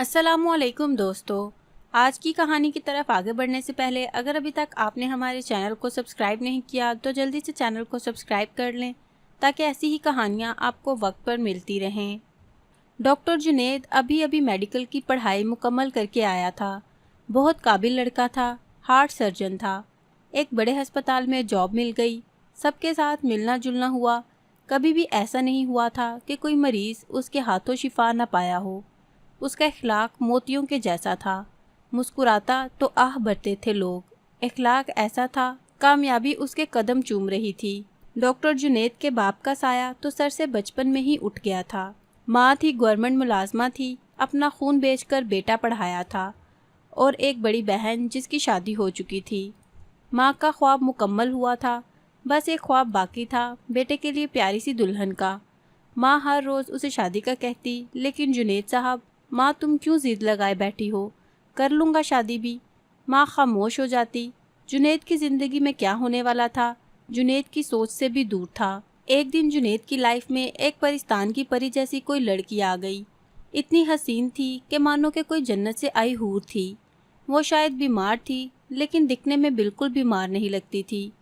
अस्सलामुअलैकुम दोस्तों। आज की कहानी की तरफ आगे बढ़ने से पहले अगर अभी तक आपने हमारे चैनल को सब्सक्राइब नहीं किया तो जल्दी से चैनल को सब्सक्राइब कर लें ताकि ऐसी ही कहानियाँ आपको वक्त पर मिलती रहें। डॉक्टर जुनैद अभी अभी मेडिकल की पढ़ाई मुकम्मल करके आया था। बहुत काबिल लड़का था, हार्ट सर्जन था। एक बड़े अस्पताल में जॉब मिल गई, सबके साथ मिलना जुलना हुआ। कभी भी ऐसा नहीं हुआ था कि कोई मरीज़ उसके हाथों शिफा न पाया हो। उसका इखलाक मोतियों के जैसा था। मुस्कुराता तो आह भरते थे लोग। इखलाक ऐसा था, कामयाबी उसके कदम चूम रही थी। डॉक्टर जुनैद के बाप का साया तो सर से बचपन में ही उठ गया था। माँ थी गवर्नमेंट मुलाजमा थी, अपना खून बेचकर बेटा पढ़ाया था। और एक बड़ी बहन जिसकी शादी हो चुकी थी। माँ का ख्वाब मुकम्मल हुआ था, बस एक ख्वाब बाकी था, बेटे के लिए प्यारी सी दुल्हन का। माँ हर रोज़ उसे शादी का कहती, लेकिन जुनैद साहब, माँ तुम क्यों ज़िद लगाए बैठी हो, कर लूँगा शादी भी। माँ खामोश हो जाती। जुनैद की ज़िंदगी में क्या होने वाला था, जुनैद की सोच से भी दूर था। एक दिन जुनैद की लाइफ में एक परिस्तान की परी जैसी कोई लड़की आ गई। इतनी हसीन थी कि मानो कि कोई जन्नत से आई हूर थी। वो शायद बीमार थी, लेकिन दिखने में बिल्कुल बीमार नहीं लगती थी।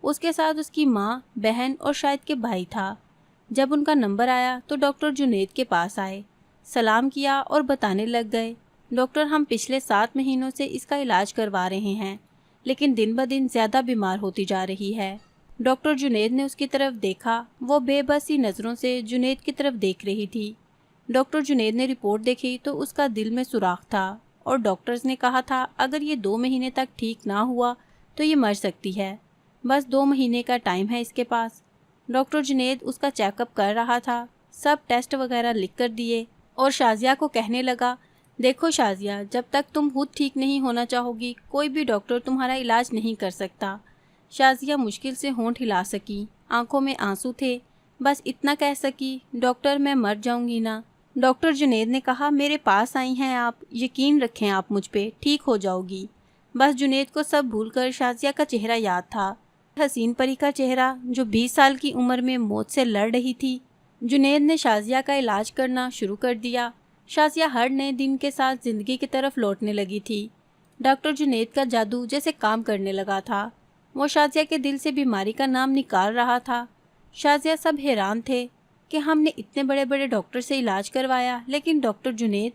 उसके साथ उसकी माँ, बहन और शायद के भाई था। जब उनका नंबर आया तो डॉक्टर जुनैद के पास आए, सलाम किया और बताने लग गए, डॉक्टर हम पिछले 7 महीनों से इसका इलाज करवा रहे हैं, लेकिन दिन ब दिन ज़्यादा बीमार होती जा रही है। डॉक्टर जुनैद ने उसकी तरफ देखा। वो बेबसी नज़रों से जुनैद की तरफ देख रही थी। डॉक्टर जुनैद ने रिपोर्ट देखी तो उसका दिल में सुराख था और डॉक्टर्स ने कहा था अगर ये 2 महीने तक ठीक ना हुआ तो ये मर सकती है। बस 2 महीने का टाइम है इसके पास। डॉक्टर जुनैद उसका चेकअप कर रहा था, सब टेस्ट वगैरह लिख कर दिए और शाजिया को कहने लगा, देखो शाजिया, जब तक तुम खुद ठीक नहीं होना चाहोगी कोई भी डॉक्टर तुम्हारा इलाज नहीं कर सकता। शाजिया मुश्किल से होंठ हिला सकी, आंखों में आंसू थे, बस इतना कह सकी, डॉक्टर मैं मर जाऊंगी ना। डॉक्टर जुनैद ने कहा, मेरे पास आई हैं आप, यकीन रखें आप मुझ पे, ठीक हो जाओगी। बस जुनैद को सब भूलकर शाजिया का चेहरा याद था, हसीन परी का चेहरा जो 20 साल की उम्र में मौत से लड़ रही थी। जुनैद ने शाजिया का इलाज करना शुरू कर दिया। शाजिया हर नए दिन के साथ ज़िंदगी की तरफ लौटने लगी थी। डॉक्टर जुनैद का जादू जैसे काम करने लगा था। वो शाजिया के दिल से बीमारी का नाम निकाल रहा था। शाजिया सब हैरान थे कि हमने इतने बड़े बड़े डॉक्टर से इलाज करवाया, लेकिन डॉक्टर जुनैद।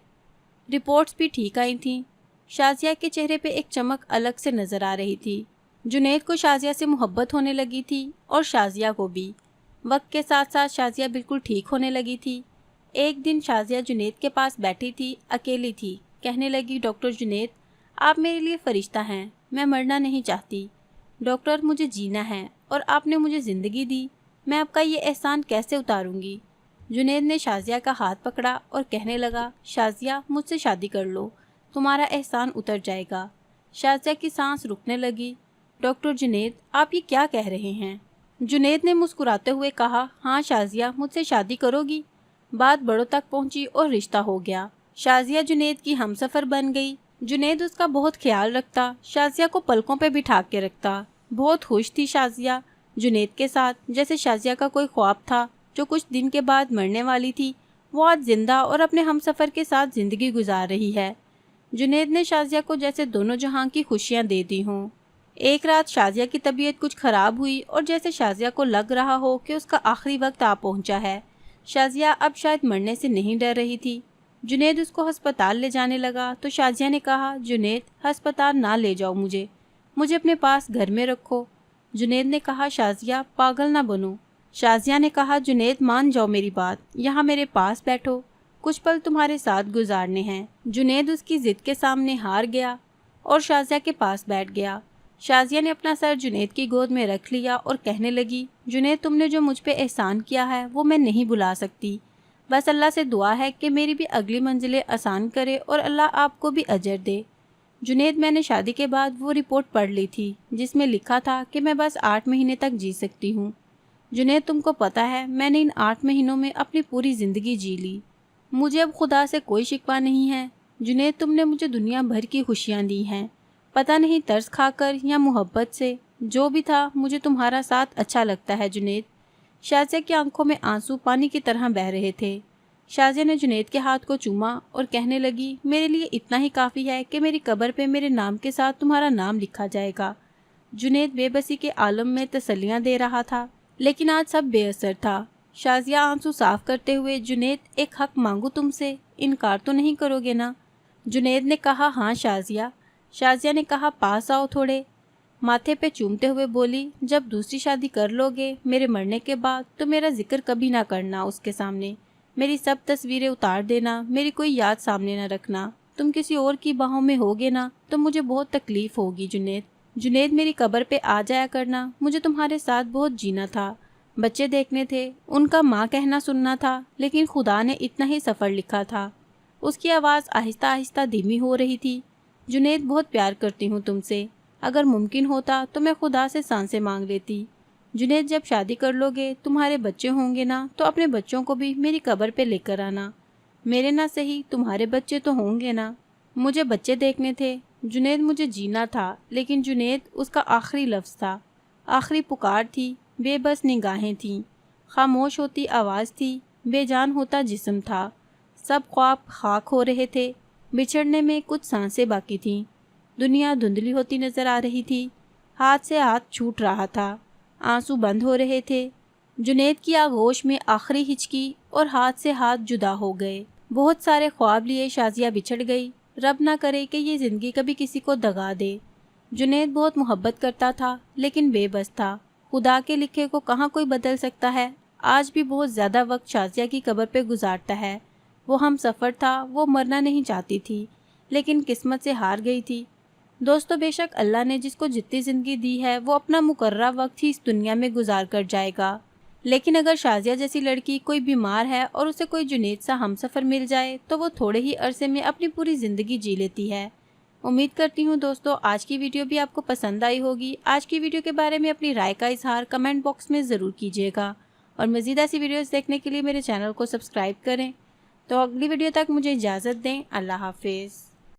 रिपोर्ट्स भी ठीक आई थीं। शाजिया के चेहरे पे एक चमक अलग से नज़र आ रही थी। जुनैद को शाजिया से मोहब्बत होने लगी थी और शाजिया को भी। वक्त के साथ साथ शाजिया बिल्कुल ठीक होने लगी थी। एक दिन शाजिया जुनैद के पास बैठी थी, अकेली थी। कहने लगी, डॉक्टर जुनैद, आप मेरे लिए फ़रिश्ता हैं, मैं मरना नहीं चाहती। डॉक्टर, मुझे जीना है और आपने मुझे ज़िंदगी दी, मैं आपका ये एहसान कैसे उतारूंगी। जुनैद ने शाजिया का हाथ पकड़ा और कहने लगा, शाजिया मुझसे शादी कर लो, तुम्हारा एहसान उतर जाएगा। शाजिया की सांस रुकने लगी। डॉक्टर जुनैद, आप ये क्या कह रहे हैं? जुनैद ने मुस्कुराते हुए कहा, हाँ शाजिया, मुझसे शादी करोगी? बात बड़ों तक पहुंची और रिश्ता हो गया। शाजिया जुनैद की हमसफ़र बन गई। जुनैद उसका बहुत ख्याल रखता, शाजिया को पलकों पे बिठा के रखता। बहुत खुश थी शाजिया जुनैद के साथ, जैसे शाजिया का कोई ख्वाब था जो कुछ दिन के बाद मरने वाली थी, वो आज जिंदा और अपने हमसफ़र के साथ ज़िंदगी गुजार रही है। जुनैद ने शाजिया को जैसे दोनों जहां की खुशियां दे दी हों। एक रात शाजिया की तबीयत कुछ ख़राब हुई और जैसे शाजिया को लग रहा हो कि उसका आखिरी वक्त आ पहुंचा है। शाजिया अब शायद मरने से नहीं डर रही थी। जुनैद उसको हस्पताल ले जाने लगा तो शाजिया ने कहा, जुनैद, हस्पताल ना ले जाओ मुझे अपने पास घर में रखो। जुनैद ने कहा, शाजिया पागल ना बनो। शाजिया ने कहा, जुनैद मान जाओ मेरी बात, यहाँ मेरे पास बैठो, कुछ पल तुम्हारे साथ गुजारने हैं। जुनैद उसकी ज़िद के सामने हार गया और शाजिया के पास बैठ गया। शाजिया ने अपना सर जुनैद की गोद में रख लिया और कहने लगी, जुनैद, तुमने जो मुझ पे एहसान किया है वो मैं नहीं भुला सकती। बस अल्लाह से दुआ है कि मेरी भी अगली मंजिलें आसान करे और अल्लाह आपको भी अजर दे। जुनैद, मैंने शादी के बाद वो रिपोर्ट पढ़ ली थी जिसमें लिखा था कि मैं बस 8 महीने तक जी सकती हूँ। जुनैद, तुमको पता है मैंने इन 8 महीनों में अपनी पूरी ज़िंदगी जी ली। मुझे अब खुदा से कोई शिकवा नहीं है। जुनैद, तुमने मुझे दुनिया भर की खुशियाँ दी हैं, पता नहीं तरस खाकर या मोहब्बत से, जो भी था मुझे तुम्हारा साथ अच्छा लगता है जुनैद। शाजिया की आंखों में आंसू पानी की तरह बह रहे थे। شازیہ نے جنید کے ہاتھ کو چوما اور کہنے لگی میرے لیے اتنا ہی کافی ہے کہ میری قبر پہ میرے نام کے ساتھ تمہارا نام لکھا جائے گا۔ جنید بے بسی کے عالم میں تسلیاں دے رہا تھا لیکن آج سب بے اثر تھا۔ شازیہ آنسو صاف کرتے ہوئے جنید ایک حق مانگو تم سے، انکار تو نہیں کرو گے نا؟ جنید نے کہا ہاں شازیہ۔ شازیہ نے کہا پاس آؤ تھوڑے، ماتھے پہ چومتے ہوئے بولی جب دوسری شادی کر لو گے میرے مرنے کے بعد تو میرا ذکر کبھی نہ کرنا اس کے سامنے، میری سب تصویریں اتار دینا، میری کوئی یاد سامنے نہ رکھنا، تم کسی اور کی باہوں میں ہوگے نا تو مجھے بہت تکلیف ہوگی جنید میری قبر پہ آ جایا کرنا، مجھے تمہارے ساتھ بہت جینا تھا، بچے دیکھنے تھے، ان کا ماں کہنا سننا تھا، لیکن خدا نے اتنا ہی سفر لکھا تھا۔ اس کی آواز آہستہ آہستہ دھیمی ہو رہی تھی۔ جنید بہت پیار کرتی ہوں تم سے، اگر ممکن ہوتا تو میں خدا سے سانسیں مانگ لیتی۔ جنید جب شادی کر لو گے تمہارے بچے ہوں گے نا تو اپنے بچوں کو بھی میری قبر پہ لے کر آنا، میرے نہ صحیح تمہارے بچے تو ہوں گے نا؟ مجھے بچے دیکھنے تھے جنید، مجھے جینا تھا، لیکن جنید اس کا آخری لفظ تھا، آخری پکار تھی، بے بس نگاہیں تھیں، خاموش ہوتی آواز تھی، بے جان ہوتا جسم تھا، سب خواب خاک ہو رہے تھے، بچھڑنے میں کچھ سانسیں باقی تھیں، دنیا دھندلی ہوتی نظر آ رہی تھی، ہاتھ سے ہاتھ چھوٹ رہا تھا، آنسو بند ہو رہے تھے، جنید کی آغوش میں آخری ہچکی اور ہاتھ سے ہاتھ جدا ہو گئے۔ بہت سارے خواب لیے شازیہ بچھڑ گئی، رب نہ کرے کہ یہ زندگی کبھی کسی کو دگا دے۔ جنید بہت محبت کرتا تھا لیکن بے بس تھا، خدا کے لکھے کو کہاں کوئی بدل سکتا ہے۔ آج بھی بہت زیادہ وقت شازیہ کی قبر پہ گزارتا ہے۔ وہ ہم سفر تھا، وہ مرنا نہیں چاہتی تھی لیکن قسمت سے ہار گئی تھی۔ دوستو بے شک اللہ نے جس کو جتنی زندگی دی ہے وہ اپنا مقررہ وقت ہی اس دنیا میں گزار کر جائے گا، لیکن اگر شازیہ جیسی لڑکی کوئی بیمار ہے اور اسے کوئی جنید سا ہم سفر مل جائے تو وہ تھوڑے ہی عرصے میں اپنی پوری زندگی جی لیتی ہے۔ امید کرتی ہوں دوستو آج کی ویڈیو بھی آپ کو پسند آئی ہوگی۔ آج کی ویڈیو کے بارے میں اپنی رائے کا اظہار کمنٹ باکس میں ضرور کیجیے گا، اور مزید ایسی ویڈیوز دیکھنے کے لیے میرے چینل کو سبسکرائب کریں۔ تو اگلی ویڈیو تک مجھے اجازت دیں، اللہ حافظ۔